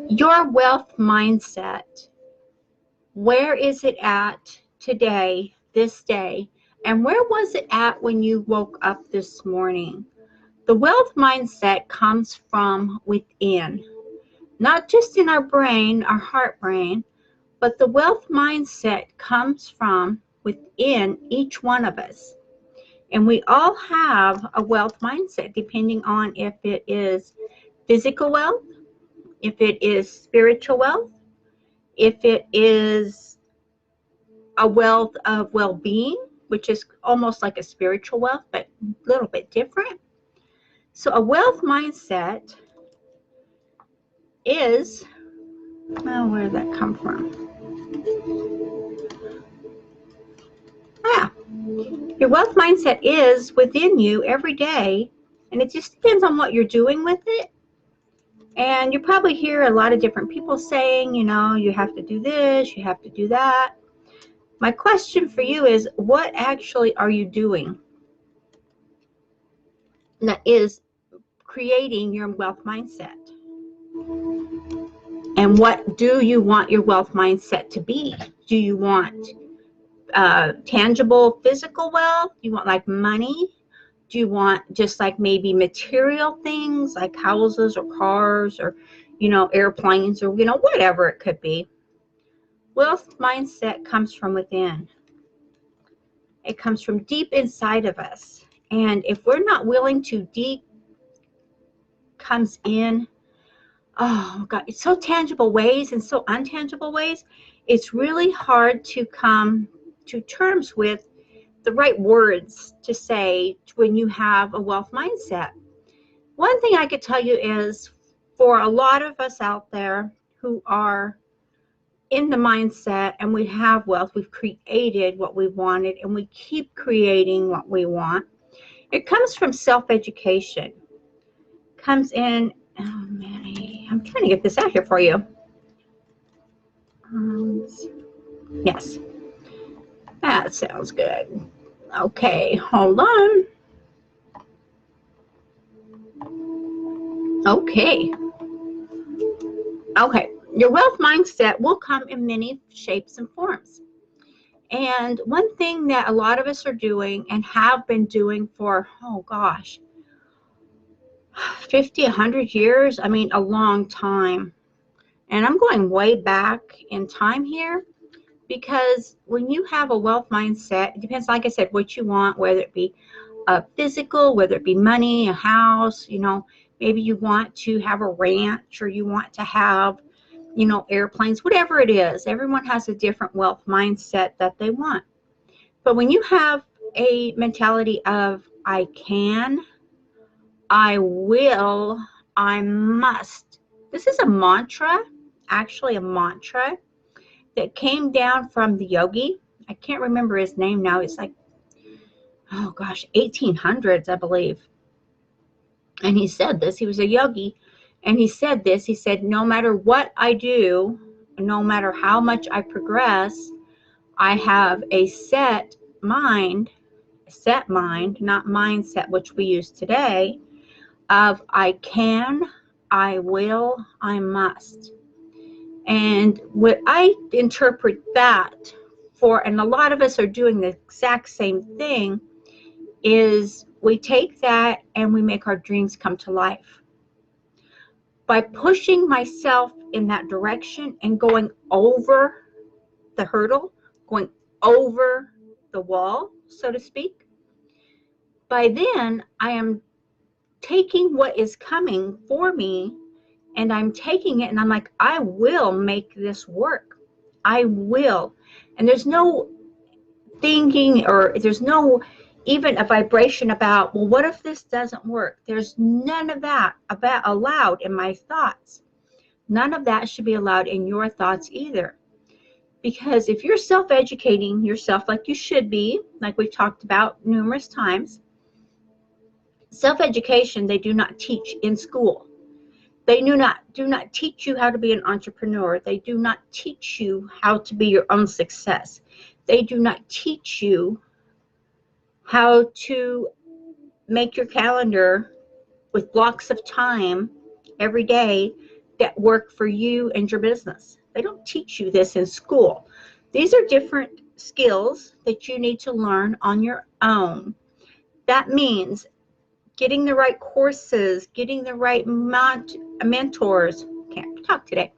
Your wealth mindset, where is it at today, this day? And where was it at when you woke up this morning? The wealth mindset comes from within, not just in our brain, our heart brain, but the wealth mindset comes from within each one of us. And we all have a wealth mindset depending on if it is physical wealth, if it is spiritual wealth, if it is a wealth of well-being, which is almost like a spiritual wealth, but a little bit different. So a wealth mindset is, well, where did that come from? Yeah, your wealth mindset is within you every day, and it just depends on what you're doing with it. And you probably hear a lot of different people saying, you have to do this, you have to do that. My question for you is, what actually are you doing that is creating your wealth mindset? And what do you want your wealth mindset to be? Do you want tangible physical wealth? Do you want like money? Do you want just like maybe material things like houses or cars or, airplanes or, whatever it could be? Wealth mindset comes from within. It comes from deep inside of us. And if we're not willing to comes in, oh God, it's so tangible ways and so untangible ways. It's really hard to come to terms with the right words to say when you have a wealth mindset. One thing I could tell you is, for a lot of us out there who are in the mindset and we have wealth, we've created what we wanted and we keep creating what we want. It comes from self-education. Comes in, oh man, I'm trying to get this out here for you. Yes, that sounds good. Okay, hold on. Okay, your wealth mindset will come in many shapes and forms. And one thing that a lot of us are doing and have been doing for, oh gosh, 50, 100 years, I mean, a long time. And I'm going way back in time here, because when you have a wealth mindset, it depends, like I said, what you want, whether it be physical, whether it be money, a house, maybe you want to have a ranch or you want to have, airplanes, whatever it is. Everyone has a different wealth mindset that they want. But when you have a mentality of I can, I will, I must. This is a mantra, actually a mantra that came down from the yogi. I can't remember his name now. It's like, oh gosh, 1800s, I believe. And he said this, he was a yogi, and he said this, he said, no matter what I do, no matter how much I progress, I have a set mind, not mindset, which we use today, of I can, I will, I must. And what I interpret that for, and a lot of us are doing the exact same thing, is we take that and we make our dreams come to life. By pushing myself in that direction and going over the hurdle, going over the wall, so to speak, by then I am taking what is coming for me and I'm taking it and I'm like, I will make this work. I will. And there's no thinking, or there's no even a vibration about, well, what if this doesn't work? There's none of that allowed in my thoughts. None of that should be allowed in your thoughts either. Because if you're self-educating yourself like you should be, like we've talked about numerous times, self-education they do not teach in school. They do not teach you how to be an entrepreneur. They do not teach you how to be your own success. They do not teach you how to make your calendar with blocks of time every day that work for you and your business. They don't teach you this in school. These are different skills that you need to learn on your own. That means getting the right courses, getting the right mentors, can't talk today,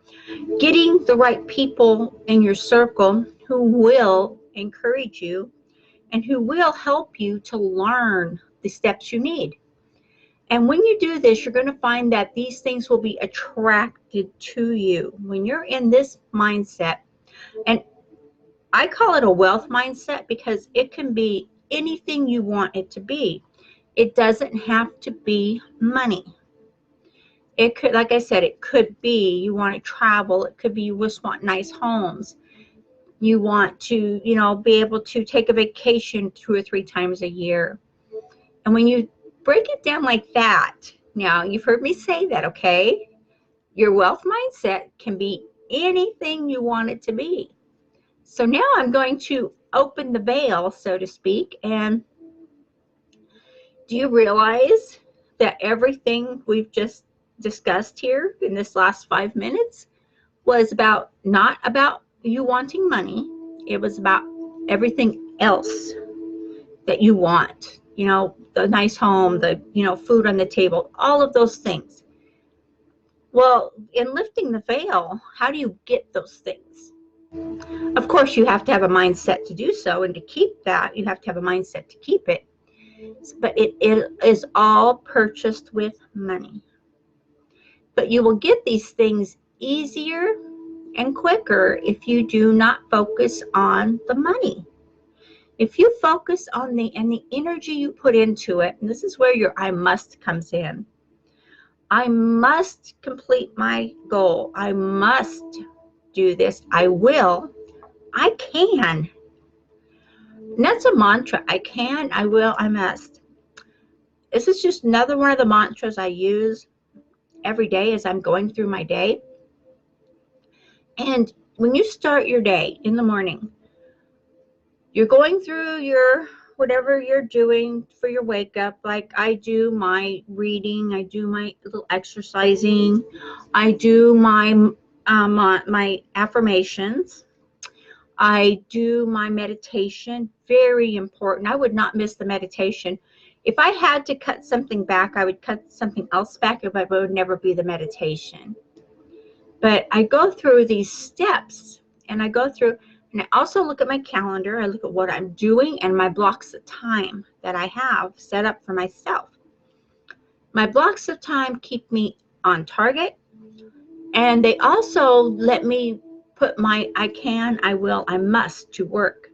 getting the right people in your circle who will encourage you and who will help you to learn the steps you need. And when you do this, you're going to find that these things will be attracted to you. When you're in this mindset, and I call it a wealth mindset because it can be anything you want it to be. It doesn't have to be money. It could, like I said, it could be you want to travel. It could be you just want nice homes. You want to, be able to take a vacation 2 or 3 times a year. And when you break it down like that, now you've heard me say that, okay? Your wealth mindset can be anything you want it to be. So now I'm going to open the veil, so to speak. And do you realize that everything we've just discussed here in this last 5 minutes was not about you wanting money. It was about everything else that you want. The nice home, the, food on the table, all of those things. Well, in lifting the veil, how do you get those things? Of course, you have to have a mindset to do so, and to keep that, you have to have a mindset to keep it. But it is all purchased with money. But you will get these things easier and quicker if you do not focus on the money. If you focus on the energy you put into it, and this is where your I must comes in. I must complete my goal. I must do this. I will. I can. And that's a mantra. I can, I will, I must. This is just another one of the mantras I use every day as I'm going through my day. And when you start your day in the morning, you're going through your whatever you're doing for your wake up. Like I do my reading, I do my little exercising, I do my my affirmations, I do my meditation. Very important. I would not miss the meditation. If I had to cut something back, I would cut something else back, but it would never be the meditation. But I go through these steps, and I go through, and I also look at my calendar. I look at what I'm doing and my blocks of time that I have set up for myself. My blocks of time keep me on target, and they also let me put my I can, I will, I must to work,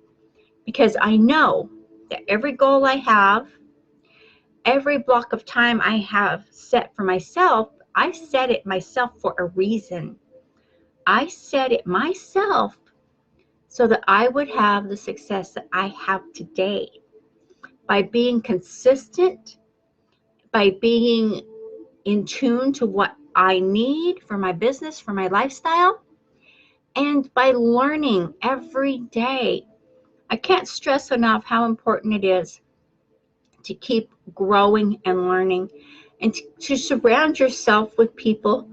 because I know that every goal I have, every block of time I have set for myself, I set it myself for a reason. I set it myself so that I would have the success that I have today. By being consistent, by being in tune to what I need for my business, for my lifestyle, and by learning every day. I can't stress enough how important it is to keep growing and learning, and to surround yourself with people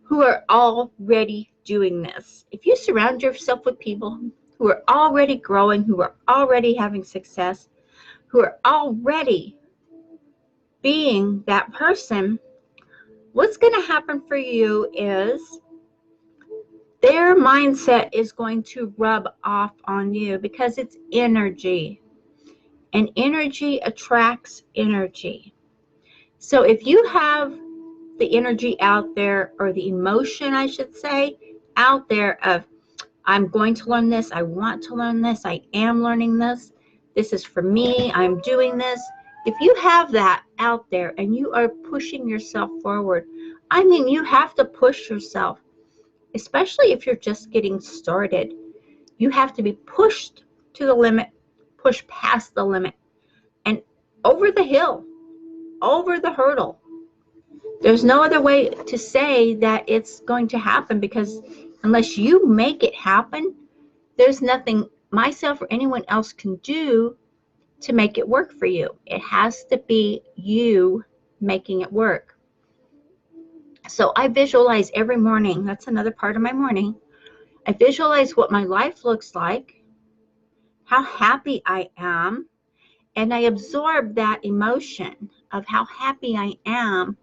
who are already doing this. If you surround yourself with people who are already growing, who are already having success, who are already being that person, what's going to happen for you is their mindset is going to rub off on you, because it's energy. And energy attracts energy. So if you have the energy out there, or the emotion, I should say, out there of, I'm going to learn this, I want to learn this, I am learning this, this is for me, I'm doing this. If you have that out there and you are pushing yourself forward, I mean, you have to push yourself, especially if you're just getting started. You have to be pushed to the limit, pushed past the limit, and over the hill, over the hurdle. There's no other way to say that it's going to happen, because unless you make it happen, there's nothing myself or anyone else can do to make it work for you. It has to be you making it work. So I visualize every morning. That's another part of my morning. I visualize what my life looks like, how happy I am, and I absorb that emotion of how happy I am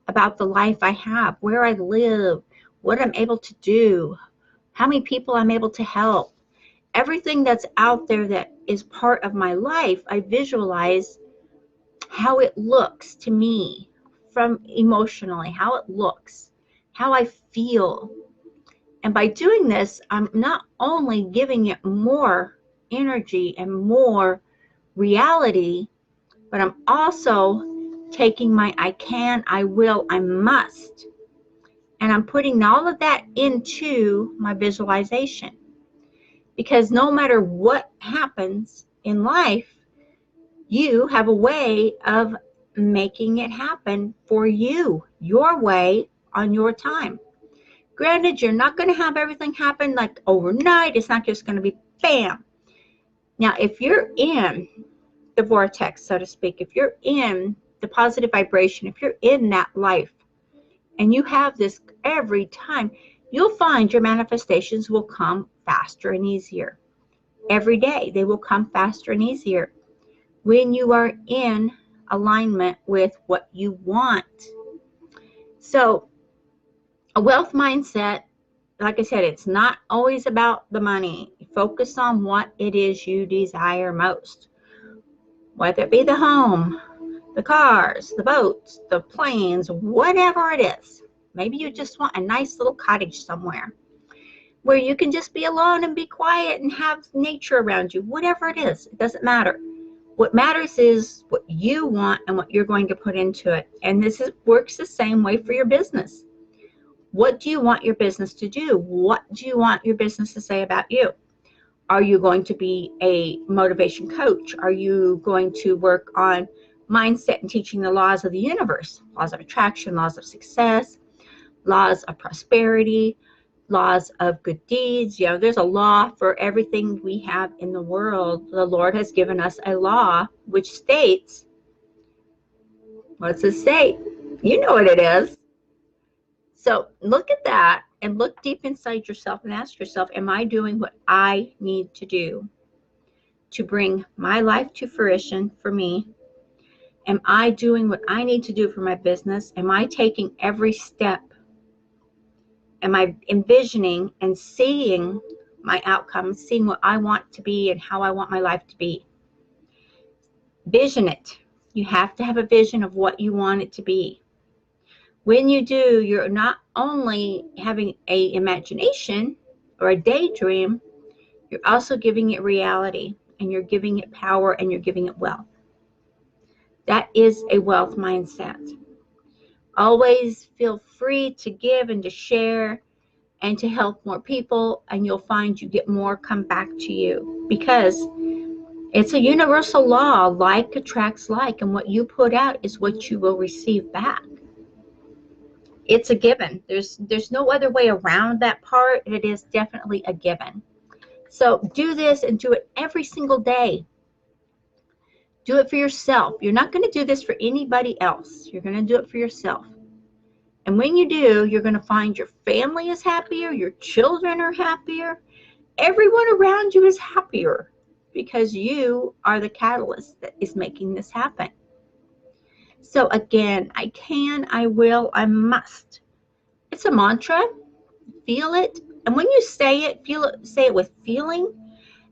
about the life I have, where I live, what I'm able to do, how many people I'm able to help. Everything that's out there that is part of my life, I visualize how it looks to me from emotionally, how it looks, how I feel. And by doing this, I'm not only giving it more energy and more reality, but I'm also taking my I can, I will, I must, and I'm putting all of that into my visualization. Because no matter what happens in life, you have a way of making it happen for you, your way, on your time. Granted, you're not going to have everything happen like overnight. It's not just going to be bam. Now, if you're in the vortex, so to speak, if you're in the positive vibration, if you're in that life, and you have this every time, you'll find your manifestations will come faster and easier. Every day, they will come faster and easier when you are in alignment with what you want. So, a wealth mindset, like I said, it's not always about the money. Focus on what it is you desire most, whether it be the home, the cars, the boats, the planes, whatever it is. Maybe you just want a nice little cottage somewhere where you can just be alone and be quiet and have nature around you. Whatever it is, it doesn't matter. What matters is what you want and what you're going to put into it. And works the same way for your business. What do you want your business to do? What do you want your business to say about you? Are you going to be a motivation coach? Are you going to work on mindset and teaching the laws of the universe, laws of attraction, laws of success, laws of prosperity, laws of good deeds? You know, there's a law for everything we have in the world. The Lord has given us a law which states, what's it say? You know what it is. So look at that and look deep inside yourself and ask yourself, am I doing what I need to do to bring my life to fruition for me? Am I doing what I need to do for my business? Am I taking every step? Am I envisioning and seeing my outcomes, seeing what I want to be and how I want my life to be? Vision it. You have to have a vision of what you want it to be. When you do, you're not only having an imagination or a daydream, you're also giving it reality, and you're giving it power, and you're giving it wealth. That is a wealth mindset. Always feel free to give and to share and to help more people, and you'll find you get more come back to you, because it's a universal law. Like attracts like, and what you put out is what you will receive back. It's a given. There's no other way around that part. It is definitely a given. So do this and do it every single day. Do it for yourself. You're not going to do this for anybody else. You're going to do it for yourself. And when you do, you're going to find your family is happier, your children are happier, everyone around you is happier, because you are the catalyst that is making this happen. So again, I can, I will, I must. It's a mantra. Feel it. And when you say it, say it with feeling,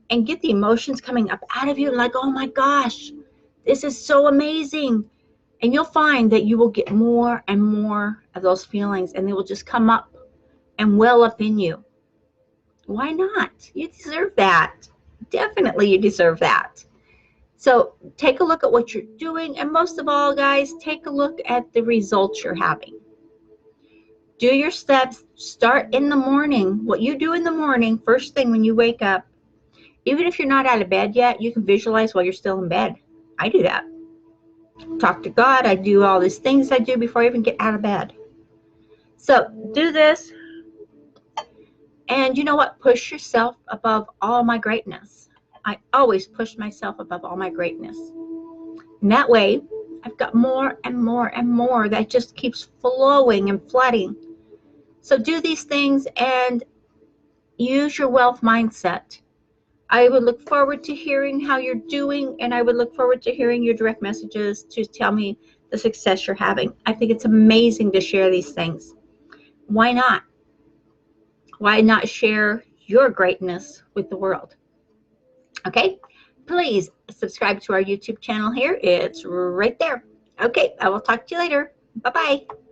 and get the emotions coming up out of you like, oh my gosh, this is so amazing. And you'll find that you will get more and more of those feelings, and they will just come up and well up in you. Why not? You deserve that. Definitely you deserve that. So take a look at what you're doing, and most of all, guys, take a look at the results you're having. Do your steps. Start in the morning. What you do in the morning, first thing when you wake up, even if you're not out of bed yet, you can visualize while you're still in bed. I do that. Talk to God. I do all these things I do before I even get out of bed. So do this. And you know what? Push yourself above all my greatness. I always push myself above all my greatness. And that way, I've got more and more and more that just keeps flowing and flooding. So do these things and use your wealth mindset. I would look forward to hearing how you're doing, and I would look forward to hearing your direct messages to tell me the success you're having. I think it's amazing to share these things. Why not? Why not share your greatness with the world? Okay, please subscribe to our YouTube channel here. It's right there. Okay, I will talk to you later. Bye-bye.